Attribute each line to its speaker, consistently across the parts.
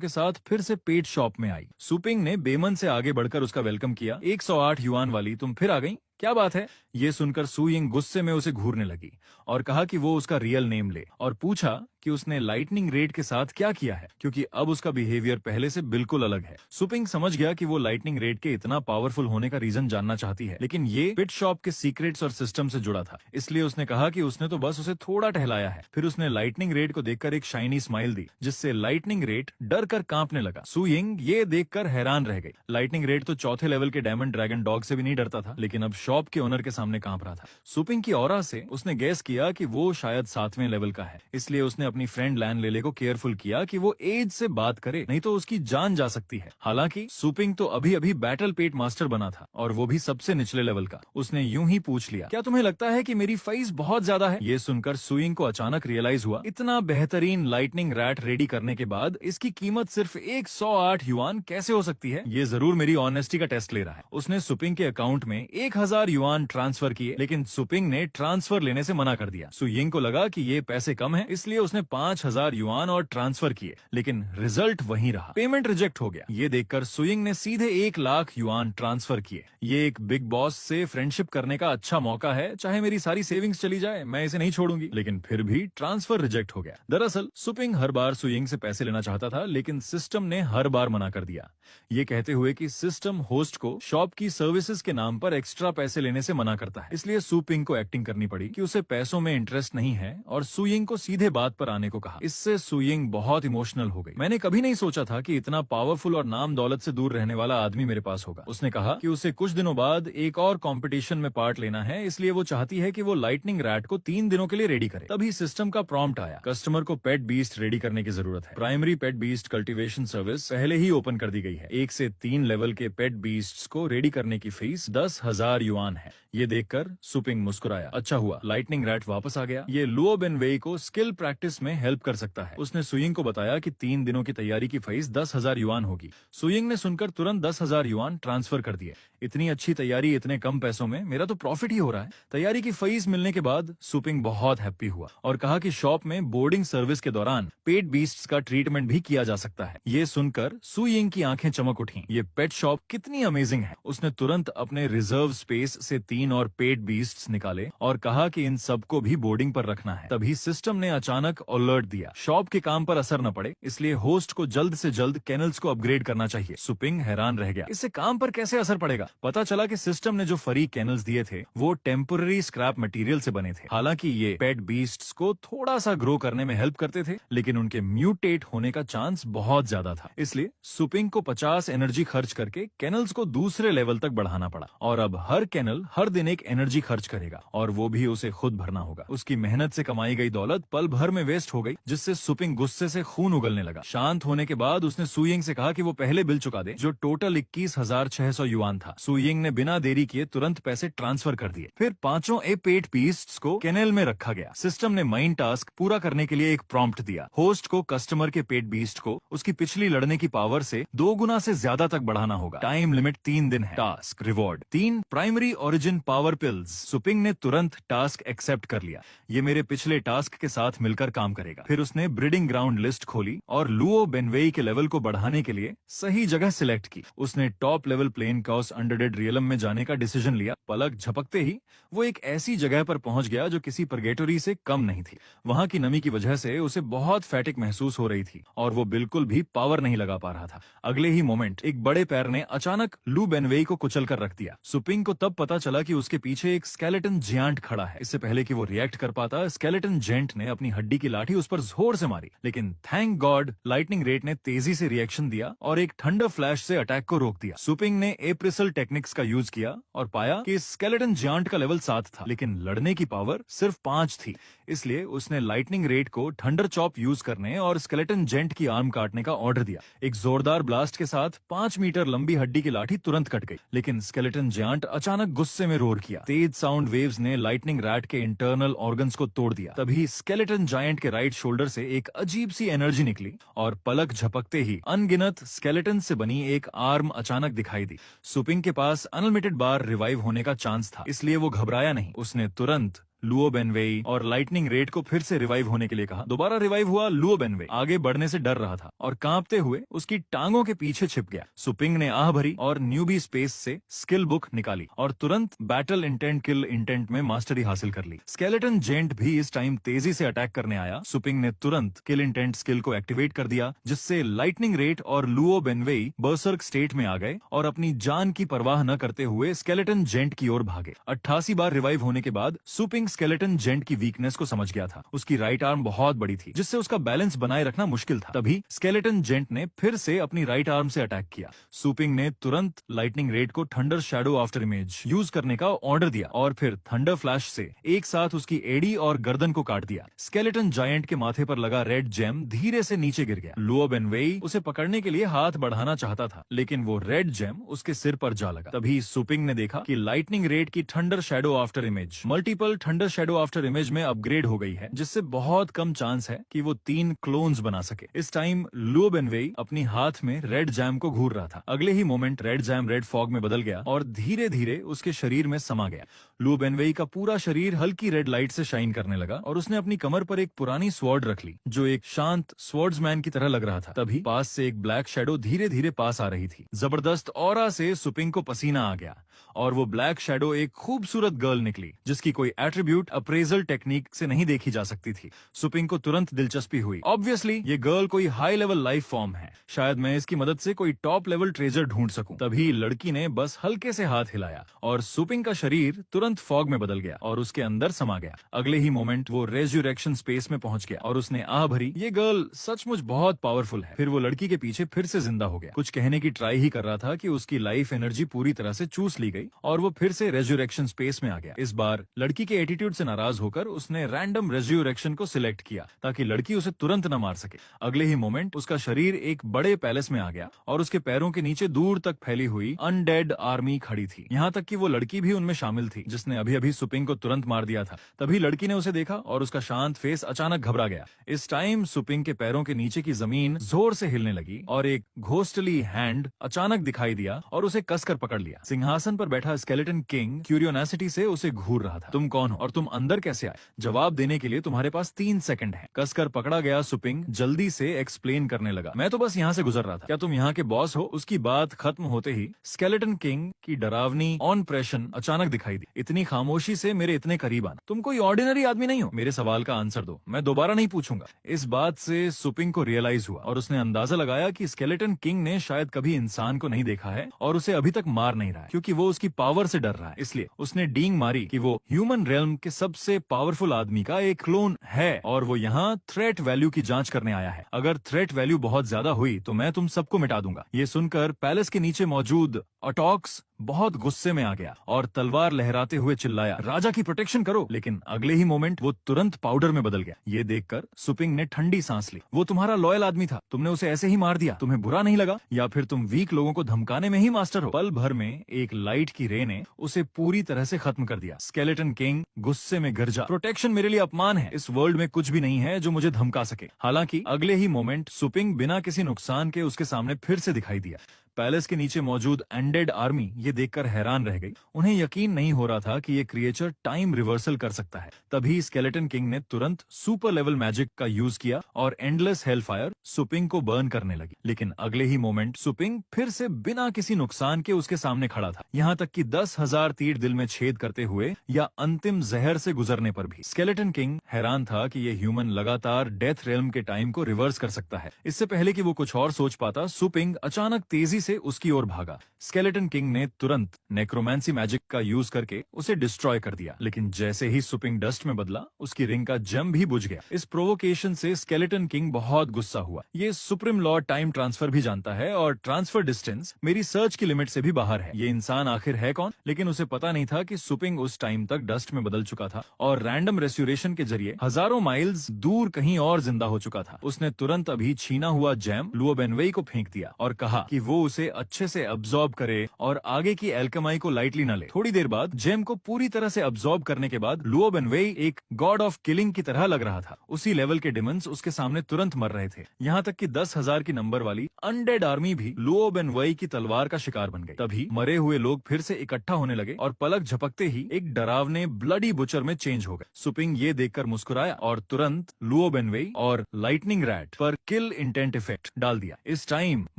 Speaker 1: के साथ फिर से पेट शॉप में आई। सुपिंग ने बेमन से आगे बढ़कर उसका वेलकम किया। 108 युआन वाली, तुम फिर आ गई, क्या बात है? ये सुनकर सुयिंग गुस्से में उसे घूरने लगी और कहा कि वो उसका रियल नेम ले, और पूछा कि उसने लाइटनिंग रेड के साथ क्या किया है, क्योंकि अब उसका बिहेवियर पहले से बिल्कुल अलग है। सुपिंग समझ गया कि वो लाइटनिंग रेड के इतना पावरफुल होने का रीजन जानना चाहती है, लेकिन ये पिट शॉप के सीक्रेट्स और सिस्टम से जुड़ा था। इसलिए उसने कहा कि उसने तो बस उसे थोड़ा टहलाया है। फिर उसने लाइटनिंग रेड को देखकर एक शाइनी स्माइल दी, जिससे लाइटनिंग रेड डर कर कांपने लगा। सुयिंग ये देखकर हैरान रह गई। लाइटनिंग रेड तो चौथे लेवल के डायमंड ड्रैगन डॉग से भी नहीं डरता था, लेकिन अब शॉप के ओनर के सामने कांप रहा था। सुपिंग की ऑरा से उसने गेस किया कि वो शायद 7वें लेवल का है, इसलिए उसने अपनी फ्रेंड लैन लेले को केयरफुल किया कि वो एज से बात करे, नहीं तो उसकी जान जा सकती है। हालांकि सुपिंग तो अभी अभी बैटल पेट मास्टर बना था, और वो भी सबसे निचले लेवल का। उसने यूं ही पूछ लिया, क्या तुम्हें लगता है कि मेरी फीस बहुत ज्यादा है? ये सुनकर सुइंग को अचानक रियलाइज हुआ, इतना बेहतरीन लाइटनिंग रैट रेडी करने के बाद इसकी कीमत सिर्फ 108 युआन कैसे हो सकती है? ये जरूर मेरी ऑनेस्टी का टेस्ट ले रहा है। उसने सुपिंग के अकाउंट में 1000 युआन ट्रांसफर किए, लेकिन सुपिंग ने ट्रांसफर लेने से मना कर दिया। सुयिंग को लगा कि ये पैसे कम है, इसलिए उसने 5000 युआन और ट्रांसफर किए, लेकिन रिजल्ट वहीं रहा, पेमेंट रिजेक्ट हो गया। ये देखकर सुयिंग ने सीधे 1 लाख युआन ट्रांसफर किए। ये एक बिग बॉस से फ्रेंडशिप करने का अच्छा मौका है, चाहे मेरी सारी सेविंग्स चली जाए, मैं इसे नहीं छोड़ूंगी। लेकिन फिर भी ट्रांसफर रिजेक्ट हो गया। दरअसल सुपिंग हर बार सुयिंग से पैसे लेना चाहता था, लेकिन सिस्टम ने हर बार मना कर दिया, ये कहते हुए कि सिस्टम होस्ट को शॉप की सर्विसेज के नाम पर एक्स्ट्रा पैसे लेने से मना करता है। इसलिए सुपिंग को एक्टिंग करनी पड़ी कि उसे पैसों में इंटरेस्ट नहीं है, और सुयिंग को सीधे बात पर आने को कहा। इससे सुयिंग बहुत इमोशनल हो गई। मैंने कभी नहीं सोचा था कि इतना पावरफुल और नाम दौलत से दूर रहने वाला आदमी मेरे पास होगा। उसने कहा कि उसे कुछ दिनों बाद एक और कंपटीशन में पार्ट लेना है, इसलिए वो चाहती है कि वो लाइटनिंग रैट को 3 दिनों के लिए रेडी करे। तभी सिस्टम का प्रॉम्प्ट आया, कस्टमर को पेट बीस्ट रेडी करने की जरूरत है। प्राइमरी पेट बीस्ट कल्टीवेशन सर्विस पहले ही ओपन कर दी गई है। 1 से 3 लेवल के पेट बीस्ट्स को रेडी करने की फीस 10,000 युआन है। ये देखकर सुपिंग मुस्कुराया, अच्छा हुआ लाइटनिंग रैट वापस आ गया, ये लुओ बेनवेई को स्किल प्रैक्टिस में हेल्प कर सकता है। उसने सुयिंग को बताया कि 3 दिनों की तैयारी की फीस 10,000 युआन होगी। सुयिंग ने सुनकर तुरंत 10,000 युआन ट्रांसफर कर दिए। इतनी अच्छी तैयारी इतने कम पैसों में, मेरा तो प्रॉफिट ही हो रहा है। तैयारी की फीस मिलने के बाद सुपिंग बहुत हैप्पी हुआ और कहा कि शॉप में बोर्डिंग सर्विस के दौरान पेट बीस्ट्स का ट्रीटमेंट भी किया जा सकता है। ये सुनकर सुयिंग की आंखें चमक उठी, ये पेट शॉप कितनी अमेजिंग है। उसने तुरंत अपने रिजर्व स्पेस से 3 और पेट बीस्ट्स निकाले और कहा कि इन सबको भी बोर्डिंग पर रखना है। तभी सिस्टम ने अचानक अलर्ट दिया, शॉप के काम पर असर न पड़े, इसलिए होस्ट को जल्द से जल्द केनल्स को अपग्रेड करना चाहिए। सुपिंग हैरान रह गया, इससे काम पर कैसे असर पड़ेगा? पता चला कि सिस्टम ने जो फरी केनल्स दिए थे वो टेम्पोररी स्क्रैप मटेरियल से बने थे। हालांकि ये पेट बीस्ट्स को थोड़ा सा ग्रो करने में हेल्प करते थे, लेकिन उनके म्यूटेट होने का चांस बहुत ज्यादा था। इसलिए सुपिंग को 50 एनर्जी खर्च करके केनल्स को दूसरे लेवल तक बढ़ाना पड़ा, और अब हर केनल हर दिन एक एनर्जी खर्च करेगा, और वो भी उसे खुद भरना होगा। उसकी मेहनत से कमाई गई दौलत पल भर में वेस्ट हो गई, जिससे सुपिंग गुस्से से खून उगलने लगा। शांत होने के बाद उसने सुयिंग से कहा कि वो पहले बिल चुका दे, जो टोटल 21,600 युआन था। सुयिंग ने बिना देरी किए तुरंत पैसे ट्रांसफर कर दिए। फिर 5 पेट बीस्ट्स को केनल में रखा गया। सिस्टम ने माइंड टास्क पूरा करने के लिए एक प्रॉम्प्ट दिया, होस्ट को कस्टमर के पेट बीस्ट को उसकी पिछली लड़ने की पावर से 2 गुना से ज्यादा तक बढ़ाना होगा। टाइम लिमिट 3 दिन है। Task reward 3 primary origin power pills. Suping ने तुरंत टास्क एक्सेप्ट कर लिया, ये मेरे पिछले टास्क के साथ मिलकर काम करेगा। फिर उसने ब्रीडिंग ग्राउंड लिस्ट खोली और लुओ बेनवेई के लेवल को बढ़ाने के लिए सही जगह सिलेक्ट की। उसने top level plane cause underdead realm में जाने का डिसीजन लिया। पलक झपकते ही वो एक ऐसी जगह पर पहुंच गया जो किसी परगेटोरी से कम नहीं थी। वहां की नमी की वजह से उसे बहुत फैटिक महसूस हो रही थी और वो बिल्कुल भी पावर नहीं लगा पा रहा था। अगले ही मोमेंट एक बड़े पैर ने अचानक लू बेनवेई को कुचल कर रख दिया। सुपिंग को तब पता चला कि उसके पीछे एक स्केलेटन जियांट खड़ा है। इससे पहले कि वो रिएक्ट कर पाता, स्केलेटन जेंट ने अपनी हड्डी की लाठी उस पर जोर से मारी, लेकिन थैंक गॉड लाइटनिंग रेट ने तेजी से रिएक्शन दिया और एक थंडर फ्लैश से अटैक को रोक दिया। सुपिंग ने एप्रिसल टेक्निक्स का यूज किया और पाया कि स्केलेटन जियांट का लेवल 7 था, लेकिन लड़ने की पावर सिर्फ 5 थी। इसलिए उसने लाइटनिंग रेट को थंडर चॉप यूज करने और स्केलेटन जेंट की आर्म काटने का ऑर्डर दिया। एक जोरदार ब्लास्ट के साथ 5 मीटर लंबी हड्डी की लाठी तुरंत कट गई, लेकिन स्केलेटन जियांट अचानक गुस्से में रोर किया। तेज साउंड वेव्स ने लाइटनिंग रैट के इंटरनल ऑर्गन्स को तोड़ दिया। तभी स्केलेटन जायंट के राइट शोल्डर से एक अजीब सी एनर्जी निकली और पलक झपकते ही अनगिनत स्केलेटन से बनी एक आर्म अचानक दिखाई दी। सुपिंग के पास अनलिमिटेड बार रिवाइव होने का चांस था, इसलिए वो घबराया नहीं। उसने तुरंत लुओ बेनवेई और लाइटनिंग रेड को फिर से रिवाइव होने के लिए कहा। दोबारा रिवाइव हुआ लुओ बेनवेई आगे बढ़ने से डर रहा था और कांपते हुए उसकी टांगों के पीछे छिप गया। सुपिंग ने आह भरी और न्यूबी स्पेस से स्किल बुक निकाली और तुरंत बैटल इंटेंट किल इंटेंट में मास्टरी हासिल कर ली। स्केलेटन जेंट भी इस टाइम तेजी से अटैक करने आया। सुपिंग ने तुरंत किल इंटेंट स्किल को एक्टिवेट कर दिया, जिससे लाइटनिंग रेड और लुओ बेनवेई बर्सर्क स्टेट में आ गए और अपनी जान की परवाह न करते हुए स्केलेटन जेंट की ओर भागे। 88 बार रिवाइव होने के बाद सुपिंग स्केलेटन जेंट की वीकनेस को समझ गया था। उसकी राइट आर्म बहुत बड़ी थी, जिससे उसका बैलेंस बनाए रखना मुश्किल था। तभी स्केलेटन जेंट ने फिर से अपनी राइट आर्म से अटैक किया। सुपिंग ने तुरंत लाइटनिंग रेड को thunder shadow after image use करने का ऑर्डर दिया और फिर थंडर फ्लैश से एक साथ उसकी एड़ी और गर्दन को काट दिया। स्केलेटन जायंट के माथे पर लगा रेड जेम धीरे से नीचे गिर गया। लुओ बेनवेई उसे पकड़ने के लिए हाथ बढ़ाना चाहता था, लेकिन वो रेड जेम उसके सिर पर जा लगा। तभी सुपिंग ने देखा कि लाइटनिंग रेड की thunder shadow after image multiple thunder shadow after image में अपग्रेड हो गई है, जिससे बहुत कम चांस है कि वो 3 क्लोन्स बना सके। इस टाइम लुओ बेनवेई अपनी हाथ में रेड जैम को घूर रहा था। अगले ही moment red jam red fog में बदल गया और धीरे धीरे उसके शरीर में समा गया। लुओ बेनवेई का पूरा शरीर हल्की रेड लाइट से शाइन करने लगा और उसने अपनी कमर पर एक पुरानी स्वॉर्ड रख ली, जो एक शांत स्वॉर्ड्समैन की तरह लग रहा था। तभी पास से एक ब्लैक शैडो धीरे धीरे पास आ रही थी। जबरदस्त ऑरा से सुपिंग को पसीना आ गया और वो ब्लैक शैडो एक खूबसूरत गर्ल निकली, जिसकी कोई एट्रीब्यूट अप्रेजल टेक्निक से नहीं देखी जा सकती थी। सुपिंग को तुरंत दिलचस्पी हुई। ऑब्वियसली ये गर्ल कोई हाई लेवल लाइफ फॉर्म है, शायद मैं इसकी मदद से कोई टॉप लेवल ट्रेजर ढूंढ सकूं। तभी लड़की ने बस हल्के से हाथ हिलाया और सुपिंग का शरीर तुरंत फॉग में बदल गया और उसके अंदर समा गया। अगले ही मोमेंट वो रेजरेक्शन स्पेस में पहुंच गया और उसने आह भरी, ये गर्ल सचमुच बहुत पावरफुल है। फिर वो लड़की के पीछे फिर से जिंदा हो गया। कुछ कहने की ट्राई ही कर रहा था कि उसकी लाइफ एनर्जी पूरी तरह से चूस ली गई और वो फिर से रेजरेक्शन स्पेस में आ गया। इस बार लड़की के एटीट्यूड से नाराज होकर उसने रैंडम रेजरेक्शन को सिलेक्ट किया ताकि लड़की उसे तुरंत न मार सके। अगले ही मोमेंट उसका शरीर एक बड़े पैलेस में आ गया और उसके पैरों के नीचे दूर तक फैली हुई अनडेड आर्मी खड़ी थी। यहाँ तक कि वो लड़की भी उनमें शामिल थी, जिसने अभी अभी सुपिंग को तुरंत मार दिया था। तभी लड़की ने उसे देखा और उसका शांत फेस अचानक घबरा गया। इस टाइम सुपिंग के पैरों के नीचे की जमीन जोर से हिलने लगी और एक घोस्टली हैंड अचानक दिखाई दिया और उसे कसकर पकड़ लिया। सिंहासन पर बैठा स्केलेटन किंग क्यूरियोसिटी से उसे घूर रहा था। तुम कौन हो और तुम अंदर कैसे आए? जवाब देने के लिए तुम्हारे पास 3 सेकंड है। कसकर पकड़ा गया सुपिंग जल्दी से एक्सप्लेन करने लगा, मैं तो बस यहाँ से गुजर रहा था। क्या तुम यहाँ के बॉस हो? उसकी बात खत्म होते ही स्केलेटन किंग की डरावनी ऑन प्रेशन अचानक दिखाई दी। इतनी खामोशी से मेरे इतने करीब आना, तुम कोई ऑर्डिनरी आदमी नहीं हो। मेरे सवाल का आंसर दो, मैं दोबारा नहीं पूछूंगा। इस बात से सुपिंग को रियलाइज हुआ और उसने अंदाजा लगाया कि स्केलेटन किंग ने शायद कभी इंसान को नहीं देखा है और उसे अभी तक मार नहीं रहा है, क्योंकि वो उसकी पावर से डर रहा है। इसलिए उसने डींग मारी कि वो ह्यूमन रेल्म के सबसे पावरफुल आदमी का एक क्लोन है और वो यहाँ थ्रेट वैल्यू की जांच करने आया है। अगर थ्रेट वैल्यू बहुत ज्यादा हुई तो मैं तुम सबको मिटा दूंगा। ये सुनकर पैलेस के नीचे मौजूद अटॉक्स बहुत गुस्से में आ गया और तलवार लहराते हुए चिल्लाया, राजा की प्रोटेक्शन करो। लेकिन अगले ही मोमेंट वो तुरंत पाउडर में बदल गया। ये देखकर सुपिंग ने ठंडी सांस ली। वो तुम्हारा लॉयल आदमी था, तुमने उसे ऐसे ही मार दिया। तुम्हें बुरा नहीं लगा? या फिर तुम वीक लोगों को धमकाने में ही मास्टर हो? पल भर में एक लाइट की रे ने उसे पूरी तरह से खत्म कर दिया। स्केलेटन किंग गुस्से में गरजा, प्रोटेक्शन मेरे लिए अपमान है। इस वर्ल्ड में कुछ भी नहीं है जो मुझे धमका सके। हालांकि अगले ही मोमेंट सुपिंग बिना किसी नुकसान के उसके सामने फिर से दिखाई दिया। पैलेस के नीचे मौजूद अनडेड आर्मी ये देखकर हैरान रह गई। उन्हें यकीन नहीं हो रहा था कि ये क्रिएचर टाइम रिवर्सल कर सकता है। तभी स्केलेटन किंग ने तुरंत सुपर लेवल मैजिक का यूज किया और एंडलेस हेलफायर सुपिंग को बर्न करने लगी। लेकिन अगले ही मोमेंट सुपिंग फिर से बिना किसी नुकसान के उसके सामने खड़ा था, यहाँ तक कि 10,000 तीर दिल में छेद करते हुए या अंतिम जहर से गुजरने पर भी। स्केलेटन किंग हैरान था कि ये ह्यूमन लगातार डेथ रेल्म के टाइम को रिवर्स कर सकता है। इससे पहले कि वो कुछ और सोच पाता, सुपिंग अचानक तेजी से उसकी ओर भागा। स्केलेटन किंग ने तुरंत नेक्रोमेंसी मैजिक का यूज करके उसे डिस्ट्रॉय कर दिया। लेकिन जैसे ही सुपिंग डस्ट में बदला, उसकी रिंग का जम भी बुझ गया। इस प्रोवोकेशन से स्केलेटन किंग बहुत गुस्सा हुआ। ये सुप्रीम लॉर्ड टाइम ट्रांसफर भी जानता है और ट्रांसफर डिस्टेंस मेरी सर्च की लिमिट से भी बाहर है। ये इंसान आखिर है कौन? लेकिन उसे पता नहीं था कि सुपिंग उस टाइम तक डस्ट में बदल चुका था और रैंडम रेस्यूरेशन के जरिए हजारों माइल्स दूर कहीं और जिंदा हो चुका था। उसने तुरंत अभी छीना हुआ जैम लुओ बेनवेई को फेंक दिया और कहा कि वो उसे अच्छे से अब्सॉर्ब करे और आगे की एल्केमाई को लाइटली न ले। थोड़ी देर बाद जेम को पूरी तरह से अब्सॉर्ब करने के बाद लुओ बेनवेई एक गॉड ऑफ किलिंग की तरह लग रहा था। उसी लेवल के डिमंस उसके सामने तुरंत मर रहे थे। यहाँ तक कि 10,000 की नंबर वाली अनडेड आर्मी भी लुओ बेनवेई की तलवार का शिकार बन गई। तभी मरे हुए लोग फिर से इकट्ठा होने लगे और पलक झपकते ही एक डरावने ब्लडी बुचर में चेंज हो गए। सुपिंग ये देखकर मुस्कुराया और तुरंत लुओ बेनवेई और लाइटनिंग रैट पर किल इंटेंट इफेक्ट डाल दिया। इस टाइम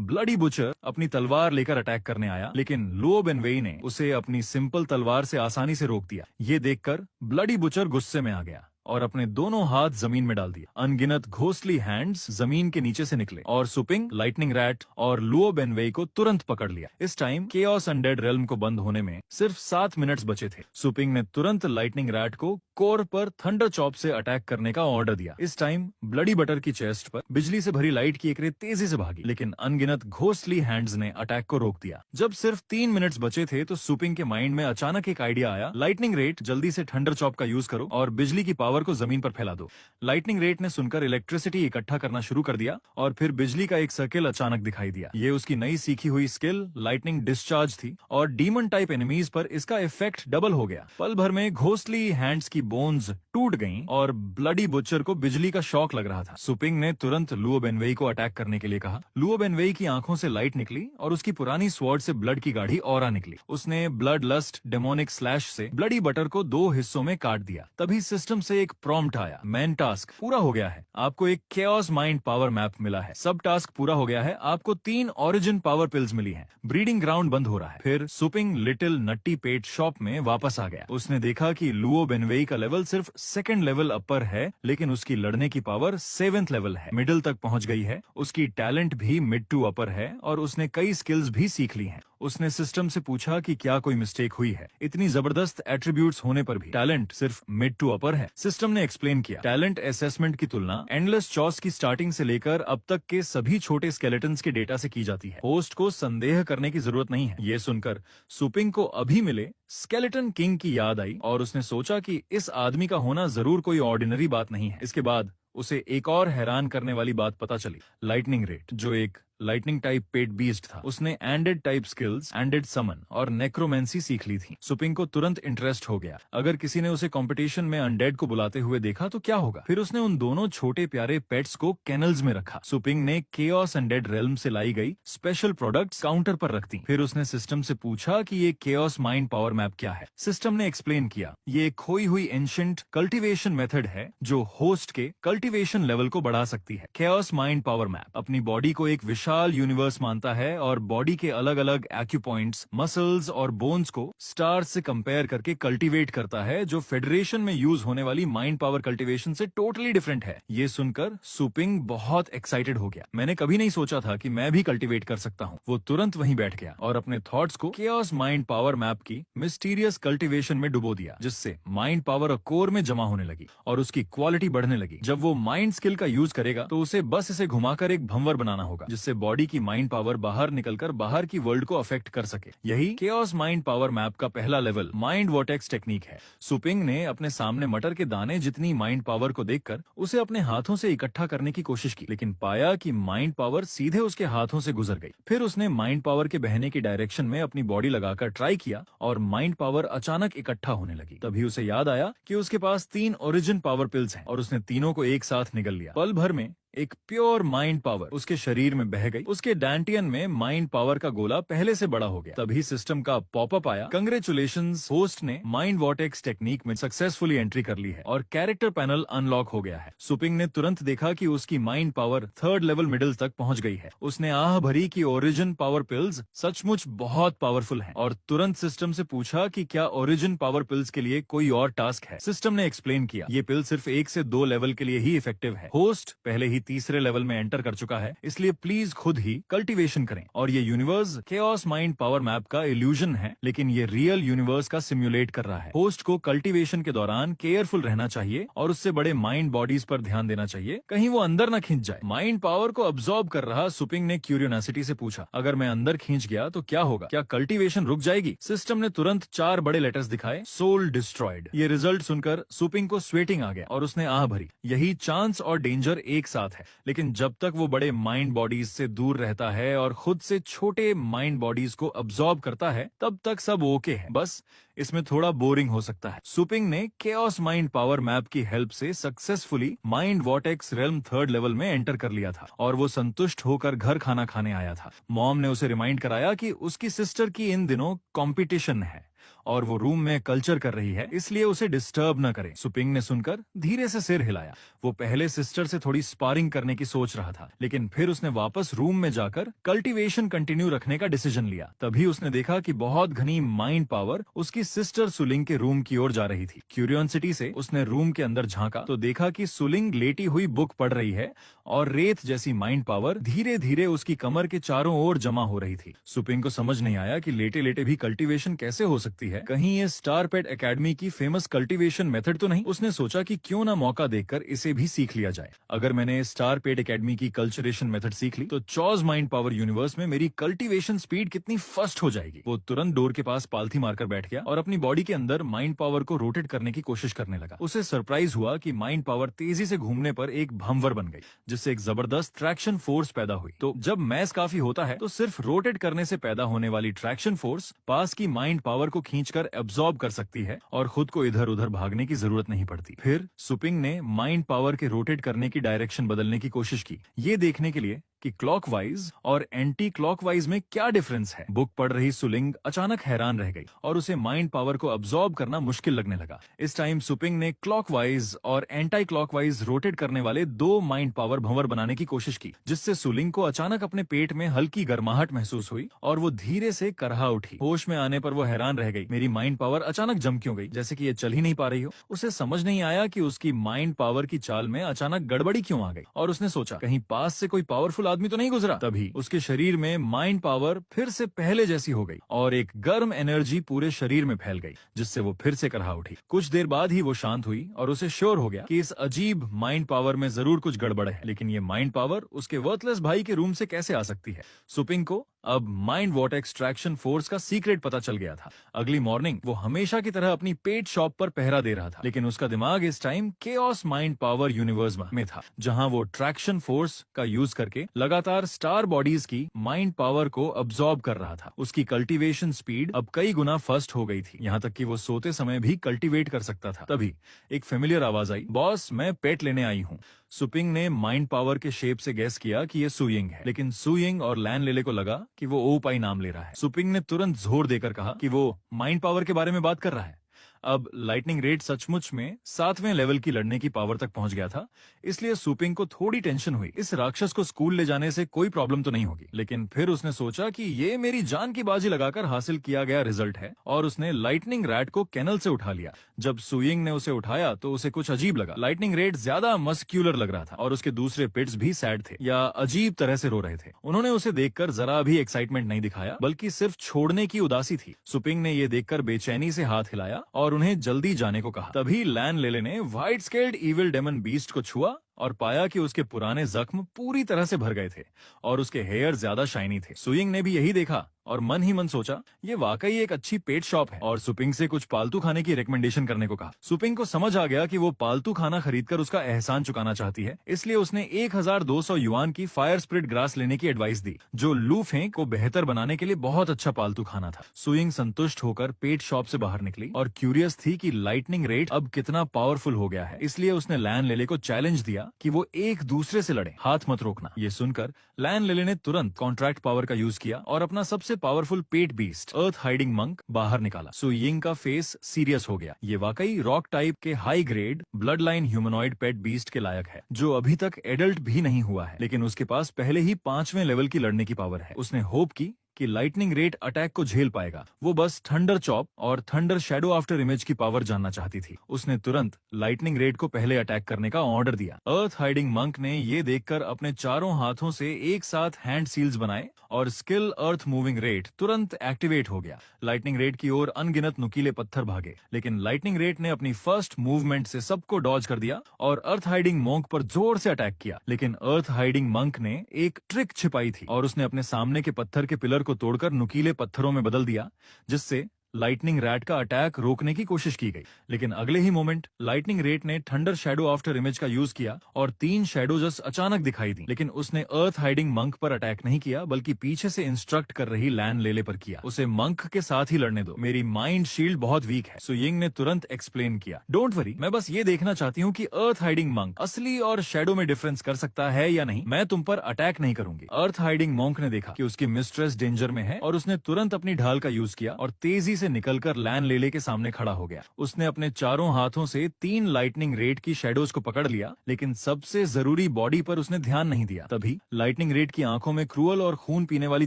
Speaker 1: ब्लडी बुचर अपनी तलवार लेकर अटैक करने आया, लेकिन लुओ बेनवेई ने उसे अपनी सिंपल तलवार से आसानी से रोक दिया। ये देखकर ब्लडी बुचर गुस्से में आ गया और अपने दोनों हाथ जमीन में डाल दिया। अनगिनत घोस्टली हैंड्स जमीन के नीचे से निकले और सुपिंग, लाइटनिंग रैट और लुओ बेनवेई को तुरंत पकड़ लिया। इस टाइम केओस अनडेड रेल्म को बंद होने में सिर्फ 7 मिनट्स बचे थे। सुपिंग ने तुरंत लाइटनिंग रैट को कोर पर थंडर चॉप से अटैक करने का ऑर्डर दिया। इस टाइम ब्लडी बटर की चेस्ट पर बिजली से भरी लाइट की एक रे तेजी से भागी, लेकिन अनगिनत घोस्टली हैंड्स ने अटैक को रोक दिया। जब सिर्फ 3 मिनट्स बचे थे तो सुपिंग के माइंड में अचानक एक आइडिया आया। लाइटनिंग रेट, जल्दी से थंडर चॉप का यूज करो और बिजली की पावर को जमीन पर फैला दो। लाइटनिंग रेट ने सुनकर इलेक्ट्रिसिटी इकट्ठा करना शुरू कर दिया और फिर बिजली का एक सर्किल अचानक दिखाई दिया। ये उसकी नई सीखी हुई स्किल लाइटनिंग डिस्चार्ज थी और डीमन टाइप एनिमीज पर इसका इफेक्ट डबल हो गया। पल भर में घोस्टली हैंड्स की बोन्स टूट गईं और ब्लडी बुचर को बिजली का शॉक लग रहा था। सुपिंग ने तुरंत लुओ बेनवेई को अटैक करने के लिए कहा। लुओ बेनवेई की आंखों से लाइट निकली और उसकी पुरानी स्वॉर्ड से ब्लड की गाढ़ी ऑरा निकली। उसने ब्लड लस्ट डेमोनिक स्लैश से ब्लडी बटर को 2 हिस्सों में काट दिया। तभी सिस्टम से एक प्रॉम्प्ट आया, मेन टास्क पूरा हो गया है, आपको एक केओस माइंड पावर मैप मिला है। सब टास्क पूरा हो गया है, आपको 3 ओरिजिन पावर पिल्स मिली हैं। ब्रीडिंग ग्राउंड बंद हो रहा है। फिर सुपिंग लिटिल नट्टी पेट शॉप में वापस आ गया। उसने देखा कि लुओ बेनवेई का लेवल सिर्फ 2nd लेवल अपर है, लेकिन उसकी लड़ने की पावर 7th लेवल है, मिडिल तक पहुंच गई है। उसकी टैलेंट भी मिड टू अपर है और उसने कई स्किल्स भी सीख ली हैं। उसने सिस्टम से पूछा कि क्या कोई मिस्टेक हुई है। इतनी जबरदस्त एट्रीब्यूट्स होने पर भी टैलेंट सिर्फ मिड टू अपर है। सिस्टम ने एक्सप्लेन किया, टैलेंट असेसमेंट की तुलना एंडलेस चॉस की स्टार्टिंग से लेकर अब तक के सभी छोटे स्केलेटन्स के डेटा से की जाती है। होस्ट को संदेह करने की जरूरत नहीं है। ये सुनकर सुपिंग को अभी मिले स्केलेटन किंग की याद आई और उसने सोचा कि इस आदमी का होना जरूर कोई ऑर्डिनरी बात नहीं है। इसके बाद उसे एक और हैरान करने वाली बात पता चली। लाइटनिंग रेट, जो एक लाइटनिंग टाइप पेट बीस्ट था, उसने एंडेड टाइप स्किल्स, एंडेड समन और नेक्रोमेंसी सीख ली थी। सुपिंग को तुरंत इंटरेस्ट हो गया। अगर किसी ने उसे कंपटीशन में अनडेड को बुलाते हुए देखा तो क्या होगा। फिर उसने उन दोनों छोटे प्यारे पेट्स को केनल्स में रखा। सुपिंग ने केओस अनडेड रेल्म से लाई गई स्पेशल प्रोडक्ट्स काउंटर पर रख दी। फिर उसने सिस्टम से पूछा कि ये केओस माइंड पावर मैप क्या है। सिस्टम ने एक्सप्लेन किया, ये एक खोई हुई एंशिएंट कल्टीवेशन मेथड है जो होस्ट के कल्टीवेशन लेवल को बढ़ा सकती है। केओस माइंड पावर मैप अपनी बॉडी को एक विशाल यूनिवर्स मानता है और बॉडी के अलग अलग एक्यूपॉइंट्स, मसल्स और बोन्स को स्टार्स से कंपेयर करके कल्टीवेट करता है, जो फेडरेशन में यूज होने वाली माइंड पावर कल्टीवेशन से टोटली डिफरेंट है। ये सुनकर सुपिंग बहुत एक्साइटेड हो गया। मैंने कभी नहीं सोचा था कि मैं भी कल्टीवेट कर सकता हूँ। वो तुरंत वहीं बैठ गया और अपने थॉट्स को केओस माइंड पावर मैप की मिस्टीरियस कल्टीवेशन में डुबो दिया, जिससे माइंड पावर कोर में जमा होने लगी और उसकी क्वालिटी बढ़ने लगी। जब वो माइंड स्किल का यूज करेगा तो उसे बस इसे घुमाकर एक भंवर बनाना होगा, जिससे बॉडी की माइंड पावर बाहर निकलकर बाहर की वर्ल्ड को अफेक्ट कर सके। यही केओस माइंड पावर मैप का पहला लेवल माइंड वॉर्टेक्स टेक्निक है। सुपिंग ने अपने सामने मटर के दाने जितनी माइंड पावर को देखकर उसे अपने हाथों से इकट्ठा करने की कोशिश की, लेकिन पाया कि माइंड पावर सीधे उसके हाथों से गुजर गई। फिर उसने माइंड पावर के बहने की डायरेक्शन में अपनी बॉडी लगाकर ट्राई किया और माइंड पावर अचानक इकट्ठा होने लगी। तभी उसे याद आया कि उसके पास 3 ओरिजिन पावर पिल्स हैं और उसने तीनों को एक साथ निगल लिया। पल भर में एक प्योर माइंड पावर उसके शरीर में बह गई। उसके डैंटियन में माइंड पावर का गोला पहले से बड़ा हो गया। तभी सिस्टम का पॉपअप आया, कांग्रेचुलेशंस, होस्ट ने माइंड वॉर्टेक्स टेक्निक में सक्सेसफुली एंट्री कर ली है और कैरेक्टर पैनल अनलॉक हो गया है। सुपिंग ने तुरंत देखा कि उसकी mind power 3rd level middle तक पहुंच गई है। उसने आह भरी कि ओरिजिन पावर पिल्स सचमुच बहुत पावरफुल हैं और तुरंत सिस्टम से पूछा कि क्या ओरिजिन पावर पिल्स के लिए कोई और टास्क है। सिस्टम ने एक्सप्लेन किया, ये पिल सिर्फ 1 से 2 लेवल के लिए ही इफेक्टिव है। होस्ट पहले ही 3रे लेवल में एंटर कर चुका है, इसलिए प्लीज खुद ही कल्टीवेशन करें। और ये universe chaos mind power map का इल्यूजन है, लेकिन ये रियल यूनिवर्स का सिम्युलेट कर रहा है। होस्ट को कल्टीवेशन के दौरान केयरफुल रहना चाहिए और उससे बड़े माइंड बॉडीज पर ध्यान देना चाहिए, कहीं वो अंदर न खींच जाए। माइंड पावर को अब्सॉर्ब कर रहा सुपिंग ने क्यूरियोसिटी से पूछा, अगर मैं अंदर खींच गया तो क्या होगा, क्या कल्टीवेशन रुक जाएगी? सिस्टम ने तुरंत 4 बड़े लेटर्स दिखाए, सोल डिस्ट्रॉयड। ये रिजल्ट सुनकर सुपिंग को स्वेटिंग आ गया और उसने आह भरी। यही चांस और डेंजर एक साथ बात है, लेकिन जब तक वो बड़े माइंड बॉडीज से दूर रहता है और खुद से छोटे माइंड बॉडीज को अब्सॉर्ब करता है, तब तक सब ओके है। बस इसमें थोड़ा बोरिंग हो सकता है। सुपिंग ने केओस माइंड पावर मैप की हेल्प से successfully mind vortex realm 3rd level में एंटर कर लिया था और वो संतुष्ट होकर घर खाना खाने आया था। मॉम ने उसे रिमाइंड कराया कि उसकी सिस्टर की इन दिनों कंपटीशन है और वो रूम में कल्चर कर रही है, इसलिए उसे डिस्टर्ब न करें। सुपिंग ने सुनकर धीरे से सिर हिलाया। वो पहले सिस्टर से थोड़ी स्पारिंग करने की सोच रहा था, लेकिन फिर उसने वापस रूम में जाकर कल्टीवेशन कंटिन्यू रखने का डिसीजन लिया। तभी उसने देखा कि बहुत घनी माइंड पावर उसकी सिस्टर सुलिंग के रूम की ओर जा रही थी। क्यूरियोसिटी से उसने रूम के अंदर झांका तो देखा कि सुलिंग लेटी हुई बुक पढ़ रही है और रेत जैसी माइंड पावर धीरे धीरे उसकी कमर के चारों ओर जमा हो रही थी। सुपिंग को समझ नहीं आया कि लेटे लेटे भी कल्टीवेशन कैसे हो सकती है। कहीं ये स्टार पेट एकेडमी की फेमस कल्टीवेशन मेथड तो नहीं। उसने सोचा कि क्यों ना मौका देखकर इसे भी सीख लिया जाए। अगर मैंने स्टार पेट एकेडमी की कल्चरेशन मेथड सीख ली तो चॉज माइंड पावर यूनिवर्स में मेरी कल्टीवेशन स्पीड कितनी फास्ट हो जाएगी। वो तुरंत डोर के पास पालथी मारकर बैठ गया और अपनी बॉडी के अंदर माइंड पावर को रोटेट करने की कोशिश करने लगा। उसे सरप्राइज हुआ कि माइंड पावर तेजी से घूमने पर एक भंवर बन गई, जिससे एक जबरदस्त ट्रैक्शन फोर्स पैदा हुई। तो जब मैस काफी होता है तो सिर्फ रोटेट करने से पैदा होने वाली ट्रैक्शन फोर्स पास की माइंड पावर को खींचकर एब्सॉर्ब कर सकती है और खुद को इधर उधर भागने की जरूरत नहीं पड़ती। फिर सुपिंग ने माइंड पावर के रोटेट करने की डायरेक्शन बदलने की कोशिश की, ये देखने के लिए कि क्लॉकवाइज और एंटी क्लॉकवाइज में क्या डिफरेंस है। बुक पढ़ रही सुलिंग अचानक हैरान रह गई और उसे माइंड पावर को अब्सॉर्ब करना मुश्किल लगने लगा। इस टाइम सुपिंग ने क्लॉकवाइज और एंटी क्लॉकवाइज रोटेट करने वाले 2 माइंड पावर भंवर बनाने की कोशिश की, जिससे सुलिंग को अचानक अपने पेट में हल्की गर्माहट महसूस हुई और वो धीरे से करहा उठी। होश में आने पर वो हैरान रह गई, मेरी माइंड पावर अचानक जम क्यों गई, जैसे कि ये चल ही नहीं पा रही हो। उसे समझ नहीं आया कि उसकी माइंड पावर की चाल में अचानक गड़बड़ी क्यों आ गई और उसने सोचा कहीं पास से कोई पावरफुल आदमी तो नहीं गुजरा। तभी उसके शरीर में माइंड पावर फिर से पहले जैसी हो गई और एक गर्म एनर्जी पूरे शरीर में फैल गई, जिससे वो फिर से करहा उठी। कुछ देर बाद ही वो शांत हुई और उसे श्योर हो गया कि इस अजीब माइंड पावर में जरूर कुछ गड़बड़ है, लेकिन ये माइंड पावर उसके वर्थलेस भाई के रूम से कैसे आ सकती है। सुपिंग को अब माइंड वॉट एक्सट्रैक्शन फोर्स का सीक्रेट पता चल गया था। अगली मॉर्निंग वो हमेशा की तरह अपनी पेट शॉप पर पहरा दे रहा था, लेकिन उसका दिमाग इस time chaos mind power universe में था, जहां वो ट्रैक्शन फोर्स का यूज करके लगातार स्टार बॉडीज की माइंड पावर को अब्सॉर्ब कर रहा था। उसकी कल्टीवेशन स्पीड अब कई गुना फास्ट हो गई थी, यहाँ तक कि वो सोते समय भी कल्टीवेट कर सकता था। तभी एक फेमिलियर आवाज आई, बॉस मैं पेट लेने आई हूँ। सुपिंग ने माइंड पावर के शेप से गैस किया कि ये सुयिंग है, लेकिन सुयिंग और लैन लेले को लगा कि वो ओपाई नाम ले रहा है। सुपिंग ने तुरंत जोर देकर कहा कि वो माइंड पावर के बारे में बात कर रहा है। अब लाइटनिंग रेट सचमुच में 7वें लेवल की लड़ने की पावर तक पहुंच गया था, इसलिए सुपिंग को थोड़ी टेंशन हुई। इस राक्षस को स्कूल ले जाने से कोई प्रॉब्लम तो नहीं होगी, लेकिन फिर उसने सोचा कि ये मेरी जान की बाजी लगाकर हासिल किया गया रिजल्ट है और उसने लाइटनिंग रैट को कैनल से उठा लिया। जब सुइंग ने उसे उठाया तो उसे कुछ अजीब लगा। लाइटनिंग रेट ज्यादा मस्क्यूलर लग रहा था और उसके दूसरे पिट्स भी सैड थे या अजीब तरह से रो रहे थे। उन्होंने उसे देखकर जरा भी एक्साइटमेंट नहीं दिखाया, बल्कि सिर्फ छोड़ने की उदासी थी। सुपिंग ने ये देखकर बेचैनी से हाथ हिलाया और उन्हें जल्दी जाने को कहा। तभी लैन लेले ने white scaled evil demon beast को छुआ और पाया कि उसके पुराने जख्म पूरी तरह से भर गए थे और उसके हेयर ज्यादा शाइनी थे। सुइंग ने भी यही देखा और मन ही मन सोचा ये वाकई एक अच्छी पेट शॉप है और सुपिंग से कुछ पालतू खाने की रिकमेंडेशन करने को कहा। सुपिंग को समझ आ गया कि वो पालतू खाना खरीदकर उसका एहसान चुकाना चाहती है, इसलिए उसने 1200 युआन की फायर स्प्रिट ग्रास लेने की एडवाइस दी, जो लू फेंक को बेहतर बनाने के लिए बहुत अच्छा पालतू खाना था। सुइंग संतुष्ट होकर पेट शॉप से बाहर निकली और क्यूरियस थी कि लाइटनिंग रेट अब कितना पावरफुल हो गया है, इसलिए उसने लैन लेले को चैलेंज दिया कि वो एक दूसरे से लड़े, हाथ मत रोकना। ये सुनकर लैन लेले ने तुरंत कॉन्ट्रैक्ट पावर का यूज किया और अपना सबसे पावरफुल पेट बीस्ट अर्थ हाइडिंग मंक बाहर निकाला। सुइंग का फेस सीरियस हो गया। ये वाकई रॉक टाइप के high grade blood line humanoid pet beast के लायक है, जो अभी तक एडल्ट भी नहीं हुआ है, लेकिन उसके पास पहले ही 5वें लेवल की लड़ने की पावर है। उसने होप की कि लाइटनिंग रेट अटैक को झेल पाएगा। वो बस थंडर चॉप और थंडर शैडो आफ्टर इमेज की पावर जानना चाहती थी। उसने तुरंत लाइटनिंग रेट को पहले अटैक करने का ऑर्डर दिया। अर्थ हाइडिंग मंक ने ये देखकर अपने चारों हाथों से एक साथ हैंड सील्स बनाए और स्किल अर्थ मूविंग रेट तुरंत एक्टिवेट हो गया। लाइटनिंग रेट की ओर अनगिनत नुकीले पत्थर भागे, लेकिन लाइटनिंग रेट ने अपनी फर्स्ट मूवमेंट से सबको डॉज कर दिया और अर्थ हाइडिंग मंक पर जोर से अटैक किया। लेकिन अर्थ हाइडिंग मंक ने एक ट्रिक छिपाई थी और उसने अपने सामने के पत्थर के पिलर को तोड़कर नुकीले पत्थरों में बदल दिया, जिससे लाइटनिंग रैट का अटैक रोकने की कोशिश की गई, लेकिन अगले ही मोमेंट लाइटनिंग रैट ने थंडर शैडो आफ्टर इमेज का यूज किया और 3 शैडो जस्ट अचानक दिखाई दी। लेकिन उसने अर्थ हाइडिंग मंक पर अटैक नहीं किया, बल्कि पीछे से इंस्ट्रक्ट कर रही लैन लेले पर किया। उसे मंक के साथ ही लड़ने दो, मेरी माइंड शील्ड बहुत वीक है। सो यिंग ने तुरंत एक्सप्लेन किया, डोंट वरी, मैं बस ये देखना चाहती हूँ कि अर्थ हाइडिंग मंक असली और शैडो में डिफरेंस कर सकता है या नहीं। मैं तुम पर अटैक नहीं करूंगी। अर्थ हाइडिंग मॉन्क ने देखा कि उसकी मिस्ट्रेस डेंजर में है और उसने तुरंत अपनी ढाल का यूज किया और तेजी से निकलकर लैन लेले के सामने खड़ा हो गया। उसने अपने चारों हाथों से 3 लाइटनिंग रेट की शैडोज को पकड़ लिया, लेकिन सबसे जरूरी बॉडी पर उसने ध्यान नहीं दिया। तभी लाइटनिंग रेट की आंखों में क्रूअल और खून पीने वाली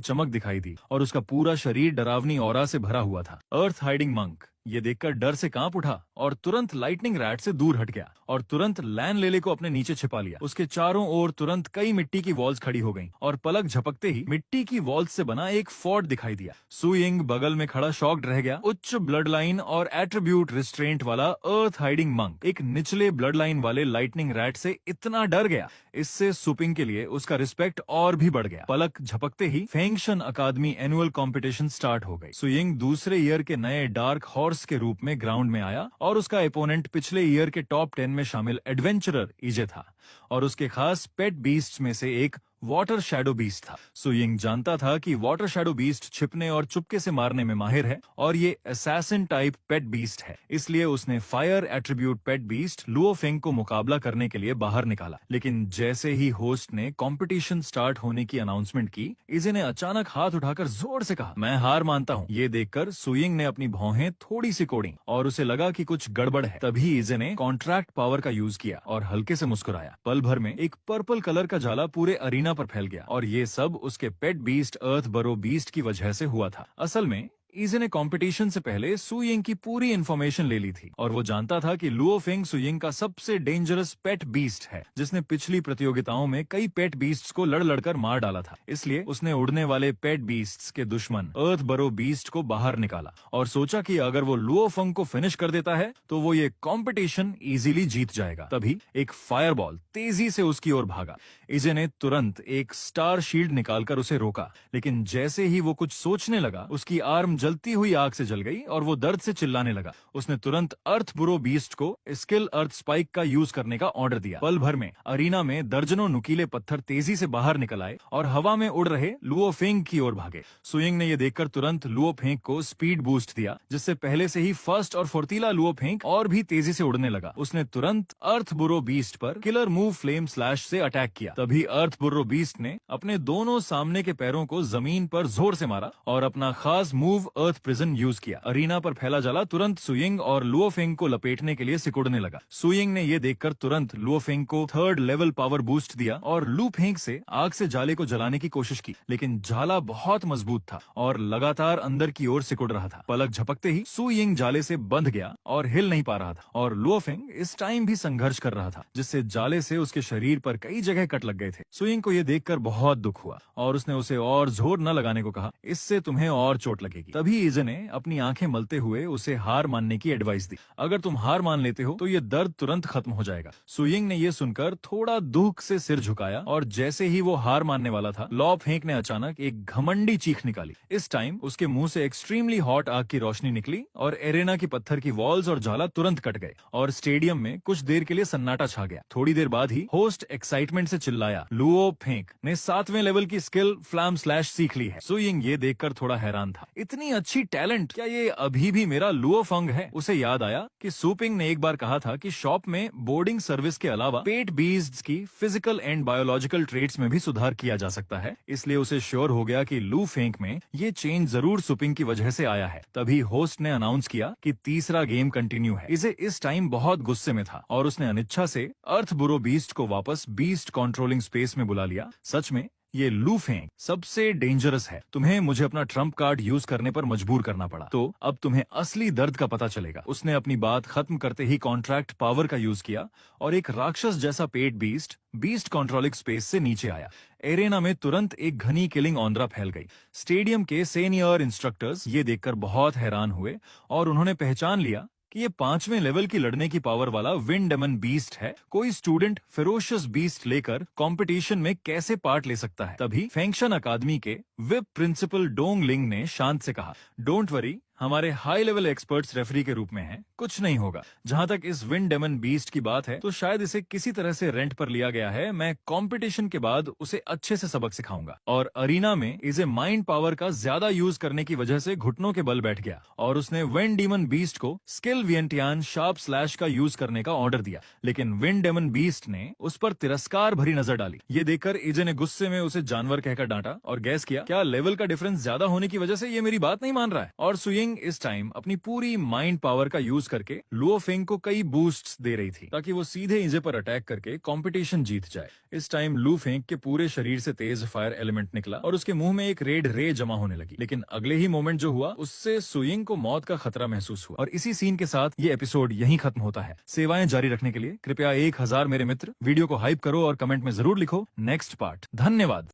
Speaker 1: चमक दिखाई दी और उसका पूरा शरीर डरावनी ऑरा से भरा हुआ था। अर्थ हाइडिंग मंक ये देखकर डर से कांप उठा और तुरंत लाइटनिंग रैट से दूर हट गया और तुरंत लैन लेले को अपने नीचे छिपा लिया। उसके चारों ओर तुरंत कई मिट्टी की वॉल्स खड़ी हो गईं और पलक झपकते ही मिट्टी की वॉल्स से बना एक फोर्ट दिखाई दिया। सू यिंग बगल में खड़ा शॉक्ड रह गया। उच्च ब्लड लाइन और एट्रीब्यूट रिस्ट्रेंट वाला अर्थ हाइडिंग मंक एक निचले ब्लड लाइन वाले लाइटनिंग रैट से इतना डर गया, इससे सुपिंग के लिए उसका रिस्पेक्ट और भी बढ़ गया। पलक झपकते ही फेंगशन अकादमी एनुअल कॉम्पिटिशन स्टार्ट हो गई। सू यिंग दूसरे ईयर के नए डार्क हॉर्स के रूप में ग्राउंड में आया और उसका अपोनेंट पिछले ईयर के टॉप 10 में शामिल एडवेंचरर ईजे था और उसके खास पेट बीस्ट्स में से एक वाटर शैडो बीस्ट था। सू यिंग जानता था कि वाटर शैडो बीस्ट छिपने और चुपके से मारने में माहिर है और ये असैसिन टाइप पेट बीस्ट है, इसलिए उसने फायर एट्रीब्यूट पेट बीस्ट लुओ फेंग को मुकाबला करने के लिए बाहर निकाला। लेकिन जैसे ही होस्ट ने कंपटीशन स्टार्ट होने की अनाउंसमेंट की, इजे ने अचानक हाथ उठाकर जोर से कहा, मैं हार मानता हूँ। ये देखकर सू यिंग ने अपनी भौहें थोड़ी सी कोड़ी और उसे लगा कि कुछ गड़बड़ है। तभी इजे ने कॉन्ट्रैक्ट पावर का यूज किया और हल्के से मुस्कुराया। पल भर में एक पर्पल कलर का जाला पूरे अरीना पर फैल गया और ये सब उसके पेट बीस्ट अर्थ बरो बीस्ट की वजह से हुआ था। असल में इजे ने कंपटीशन से पहले सू यिंग की पूरी इंफॉर्मेशन ले ली थी और वो जानता था कि लुओ फेंग सू यिंग का सबसे डेंजरस पेट बीस्ट है, जिसने पिछली प्रतियोगिताओं में कई पेट बीस्ट्स को लड़ लड़कर मार डाला था। इसलिए उसने उड़ने वाले पेट बीस्ट्स के दुश्मन अर्थ बरो बीस्ट को बाहर निकाला और सोचा कि अगर वो लुओ फेंग को फिनिश कर देता है तो वो ये कंपटीशन इजीली जीत जाएगा। तभी एक फायरबॉल तेजी से उसकी ओर भागा। इजे ने तुरंत एक स्टार शील्ड निकालकर उसे रोका, लेकिन जैसे ही वो कुछ सोचने लगा, उसकी आर्म जलती हुई आग से जल गई और वो दर्द से चिल्लाने लगा। उसने तुरंत अर्थ बुरो बीस्ट को स्किल अर्थ स्पाइक का यूज करने का ऑर्डर दिया। पल भर में अरीना में दर्जनों नुकीले पत्थर तेजी से बाहर निकल आए और हवा में उड़ रहे लुओ फेंग की ओर भागे। सू यिंग ने यह देखकर तुरंत लुओ फेंग को स्पीड बूस्ट दिया, जिससे पहले से ही फर्स्ट और फुर्तीला लुओ फेंग और भी तेजी से उड़ने लगा। उसने तुरंत अर्थ बुरो बीस्ट पर किलर मूव फ्लेम स्लैश से अटैक किया। तभी अर्थ बुरो बीस्ट ने अपने दोनों सामने के पैरों को जमीन पर जोर से मारा और अपना खास मूव अर्थ प्रिजन यूज किया। अरीना पर फैला जाला तुरंत सू यिंग और लुओ फेंग को लपेटने के लिए सिकुड़ने लगा। सू यिंग ने यह देखकर तुरंत लुओ फेंग को 3rd लेवल पावर बूस्ट दिया और लू फेंग से आग से जाले को जलाने की कोशिश की, लेकिन जाला बहुत मजबूत था और लगातार अंदर की ओर सिकुड़ रहा था। पलक झपकते ही सू यिंग जाले से बंध गया और हिल नहीं पा रहा था और लुओ फेंग इस टाइम भी संघर्ष कर रहा था, जिससे जाले से उसके शरीर पर कई जगह कट लग गए थे। सू यिंग को यह देखकर बहुत दुख हुआ और उसने उसे और जोर न लगाने को कहा, इससे तुम्हें और चोट लगेगी। तभी इजे ने अपनी आंखें मलते हुए उसे हार मानने की एडवाइस दी। अगर तुम हार मान लेते हो तो ये दर्द तुरंत खत्म हो जाएगा। सू यिंग ने यह सुनकर थोड़ा दुख से सिर झुकाया और जैसे ही वो हार मानने वाला था, लॉ फेंक ने अचानक एक घमंडी चीख निकाली। इस टाइम उसके मुंह से एक्सट्रीमली हॉट आग की रोशनी निकली और एरेना की पत्थर की वॉल्स और जाला तुरंत कट गए और स्टेडियम में कुछ देर के लिए सन्नाटा छा गया। थोड़ी देर बाद ही होस्ट एक्साइटमेंट से चिल्लाया, लुओ फेंक ने 7वें लेवल की स्किल फ्लैम स्लैश सीख ली है। सू यिंग ये देखकर थोड़ा हैरान था, इतनी अच्छी टैलेंट, क्या ये अभी भी मेरा लुओ फेंग है? उसे याद आया कि सूपिंग ने एक बार कहा था कि शॉप में बोर्डिंग सर्विस के अलावा पेट बीस्ट्स की फिजिकल एंड बायोलॉजिकल ट्रेट्स में भी सुधार किया जा सकता है। इसलिए उसे श्योर हो गया कि लू फेंक में ये चेंज जरूर सूपिंग की वजह से आया है। तभी होस्ट ने अनाउंस किया कि तीसरा गेम कंटिन्यू है। इसे इस टाइम बहुत गुस्से में था और उसने अनिच्छा से अर्थ बुरो बीस्ट को वापस बीस्ट कंट्रोलिंग स्पेस में बुला लिया। सच में ये लू फेंग सबसे डेंजरस है। तुम्हें मुझे अपना ट्रम्प कार्ड यूज करने पर मजबूर करना पड़ा, तो अब तुम्हें असली दर्द का पता चलेगा। उसने अपनी बात खत्म करते ही कॉन्ट्रैक्ट पावर का यूज किया और एक राक्षस जैसा पेट बीस्ट कंट्रोलिंग स्पेस से नीचे आया। एरेना में तुरंत एक घनी किलिंग ऑन्द्रा फैल गई। स्टेडियम के सीनियर इंस्ट्रक्टर्स ये देखकर बहुत हैरान हुए और उन्होंने पहचान लिया कि ये 5वें लेवल की लड़ने की पावर वाला विंड डेमन बीस्ट है। कोई स्टूडेंट फेरोशियस बीस्ट लेकर कंपटीशन में कैसे पार्ट ले सकता है? तभी फेंगशन अकादमी के विप प्रिंसिपल डोंग लिंग ने शांत से कहा, डोंट वरी, हमारे हाई लेवल एक्सपर्ट्स रेफरी के रूप में हैं, कुछ नहीं होगा। जहां तक इस विंड डेमन बीस्ट की बात है तो शायद इसे किसी तरह से रेंट पर लिया गया है। मैं कंपटीशन के बाद उसे अच्छे से सबक सिखाऊंगा। और अरीना में इसे माइंड पावर का ज्यादा यूज करने की वजह से घुटनों के बल बैठ गया और उसने विंड डेमन बीस्ट को स्किल वियंटियान शार्प स्लैश का यूज करने का ऑर्डर दिया, लेकिन विंड डेमन बीस्ट ने उस पर तिरस्कार भरी नजर डाली। ये देखकर इजे ने गुस्से में उसे जानवर कहकर डांटा और गैस किया क्या लेवल का डिफरेंस ज्यादा होने की वजह से ये मेरी बात नहीं मान रहा है। और सुयिंग इस टाइम अपनी पूरी माइंड पावर का यूज करके लुओ फेंग को कई बूस्ट्स दे रही थी ताकि वो सीधे इजे पर अटैक करके कंपटीशन जीत जाए। इस टाइम लू फेंग के पूरे शरीर से तेज फायर एलिमेंट निकला और उसके मुंह में एक रेड रे जमा होने लगी, लेकिन अगले ही मोमेंट जो हुआ उससे सुयिंग को मौत का खतरा महसूस हुआ। और इसी सीन के साथ ये एपिसोड यहीं खत्म होता है। सेवाएं जारी रखने के लिए कृपया 1000 मेरे मित्र वीडियो को हाइप करो और कमेंट में जरूर लिखो नेक्स्ट पार्ट। धन्यवाद।